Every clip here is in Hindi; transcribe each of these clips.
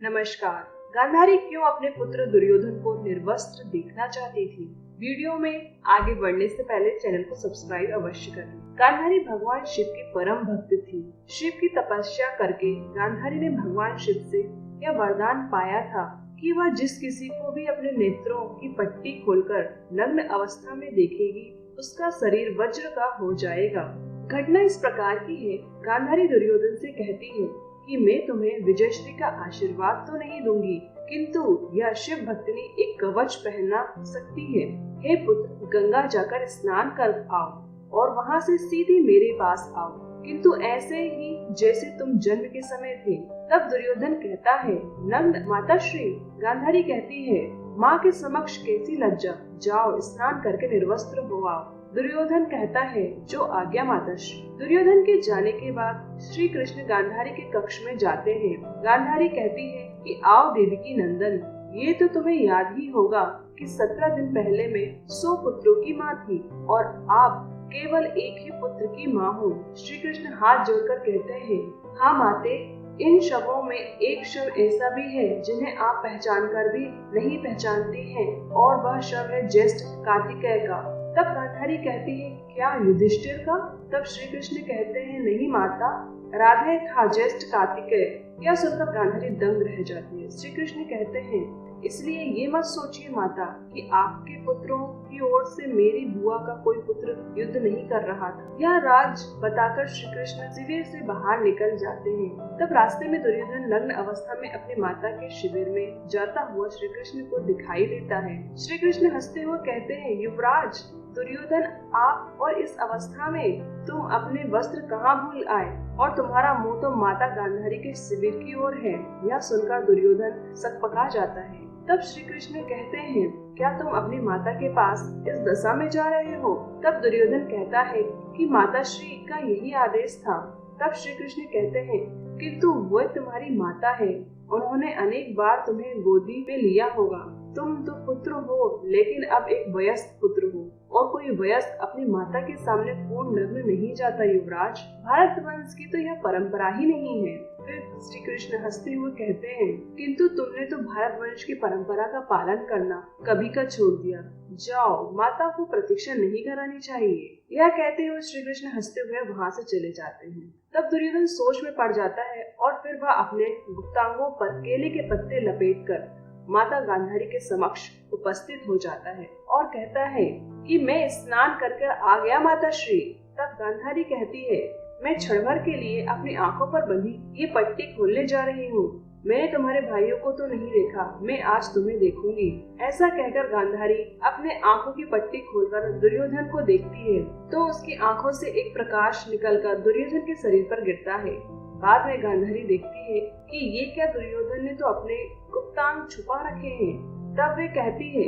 नमस्कार। गांधारी क्यों अपने पुत्र दुर्योधन को निर्वस्त्र देखना चाहती थी? वीडियो में आगे बढ़ने से पहले चैनल को सब्सक्राइब अवश्य करें। गांधारी भगवान शिव की परम भक्त थी। शिव की तपस्या करके गांधारी ने भगवान शिव से यह वरदान पाया था कि वह जिस किसी को भी अपने नेत्रों की पट्टी खोलकर नग्न अवस्था में देखेगी, उसका शरीर वज्र का हो जाएगा। घटना इस प्रकार की है। गांधारी दुर्योधन से कहती है कि मैं तुम्हें विजयश्री का आशीर्वाद तो नहीं दूंगी, किंतु यह शिव भक्तिनी एक कवच पहना सकती है। हे पुत्र, गंगा जाकर स्नान कर आओ और वहां से सीधे मेरे पास आओ, किंतु ऐसे ही जैसे तुम जन्म के समय थे। तब दुर्योधन कहता है, नग्न माताश्री। गांधारी कहती है, माँ के समक्ष कैसी लज्जा, जाओ स्नान करके निर्वस्त्र हो आओ। दुर्योधन कहता है, जो आज्ञा माताश्री। दुर्योधन के जाने के बाद श्री कृष्ण गांधारी के कक्ष में जाते हैं। गांधारी कहती है कि आओ देवकी नंदन, ये तो तुम्हें याद ही होगा कि 17 दिन पहले मैं 100 पुत्रों की माँ थी और आप केवल एक ही पुत्र की माँ हो। श्री कृष्ण हाथ जोड़कर कहते हैं, हाँ माते, इन शवों में एक शव ऐसा भी है जिन्हें आप पहचान कर भी नहीं पहचानती हैं, और वह शव है ज्येष्ठ कार्तिकेय का। तब गांधारी कहती है, क्या युधिष्ठिर का? तब श्री कृष्ण कहते हैं, नहीं माता, राधे था ज्येष्ठ कार्तिकेय। यह सुनकर गांधारी दंग रह जाती है। श्री कृष्ण कहते हैं, इसलिए ये मत सोचिए माता कि आपके पुत्रों की ओर से मेरी बुआ का कोई पुत्र युद्ध नहीं कर रहा था। यह राज बताकर श्री कृष्ण शिविर से बाहर निकल जाते हैं। तब रास्ते में दुर्योधन नग्न अवस्था में अपनी माता के शिविर में जाता हुआ श्री कृष्ण को दिखाई देता है। श्री कृष्ण हंसते हुए कहते हैं, युवराज दुर्योधन, आप और इस अवस्था में तुम अपने वस्त्र कहाँ भूल आए, और तुम्हारा मुंह तो माता गांधारी के शिविर की ओर है। यह सुनकर दुर्योधन सकपका जाता है। तब श्री कृष्ण कहते हैं, क्या तुम अपनी माता के पास इस दशा में जा रहे हो? तब दुर्योधन कहता है कि माताश्री का यही आदेश था। तब श्री कृष्ण कहते हैं, किंतु वह तुम्हारी माता है, उन्होंने अनेक बार तुम्हें गोदी में लिया होगा। तुम तो पुत्र हो, लेकिन अब एक वयस्क पुत्र हो, और कोई वयस्क अपनी माता के सामने पूर्ण नग्न नहीं जाता युवराज। भारत वंश की तो यह परंपरा ही नहीं है। फिर श्री कृष्ण हंसते हुए कहते हैं, किंतु तुमने तो भारत वंश की परंपरा का पालन करना कभी का छोड़ दिया। जाओ, माता को प्रतीक्षा नहीं करानी चाहिए। यह कहते हुए श्री कृष्ण हंसते हुए वहाँ से चले जाते हैं। तब दुर्योधन सोच में पड़ जाता है और फिर वह अपने गुप्तांगों पर केले के पत्ते लपेटकर माता गांधारी के समक्ष उपस्थित हो जाता है और कहता है कि मैं स्नान करके आ गया माताश्री। तब गांधारी कहती है, मैं क्षण भर के लिए अपनी आंखों पर बंधी ये पट्टी खोलने जा रही हूँ। मैंने तुम्हारे भाइयों को तो नहीं देखा, मैं आज तुम्हें देखूंगी। ऐसा कहकर गांधारी अपने आंखों की पट्टी खोलकर दुर्योधन को देखती है, तो उसकी आंखों से एक प्रकाश निकलकर दुर्योधन के शरीर पर गिरता है। बाद में गांधारी देखती है कि ये क्या, दुर्योधन ने तो अपने गुप्तांग छुपा रखे हैं। तब वे कहती है,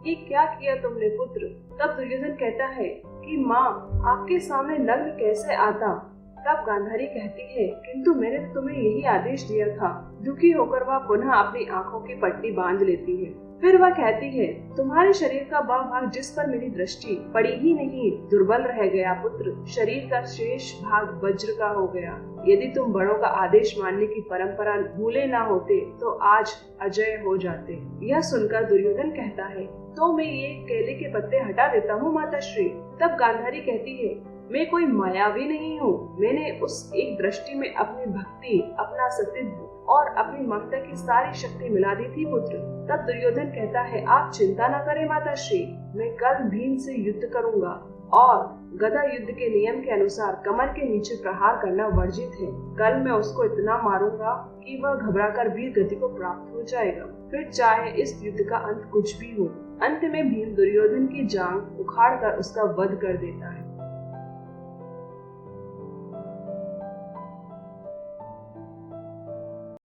ये क्या किया तुमने पुत्र? तब दुर्योधन कहता है कि माँ, आपके सामने नग्न कैसे आता? तब गांधारी कहती है, किंतु मैंने तो तुम्हें यही आदेश दिया था। दुखी होकर वह पुनः अपनी आंखों की पट्टी बांध लेती है। फिर वह कहती है, तुम्हारे शरीर का वह भाग जिस पर मेरी दृष्टि पड़ी ही नहीं दुर्बल रह गया पुत्र। शरीर का शेष भाग वज्र का हो गया। यदि तुम बड़ों का आदेश मानने की परंपरा भूले ना होते तो आज अजय हो जाते। यह सुनकर दुर्योधन कहता है, तो मैं ये केले के पत्ते हटा देता हूँ माताश्री। तब गांधारी कहती है, मैं कोई मायावी नहीं हूँ। मैंने उस एक दृष्टि में अपनी भक्ति, अपना सतीत्व और अपनी ममता की सारी शक्ति मिला दी थी पुत्र। तब दुर्योधन कहता है, आप चिंता न करें माताश्री, मैं कल भीम से युद्ध करूंगा, और गदा युद्ध के नियम के अनुसार कमर के नीचे प्रहार करना वर्जित है। कल मैं उसको इतना मारूंगा कि वह घबराकर वीर गति को प्राप्त हो जाएगा। फिर चाहे इस युद्ध का अंत कुछ भी हो। अंत में भीम दुर्योधन की जांघ उखाड़कर उसका वध कर देता है।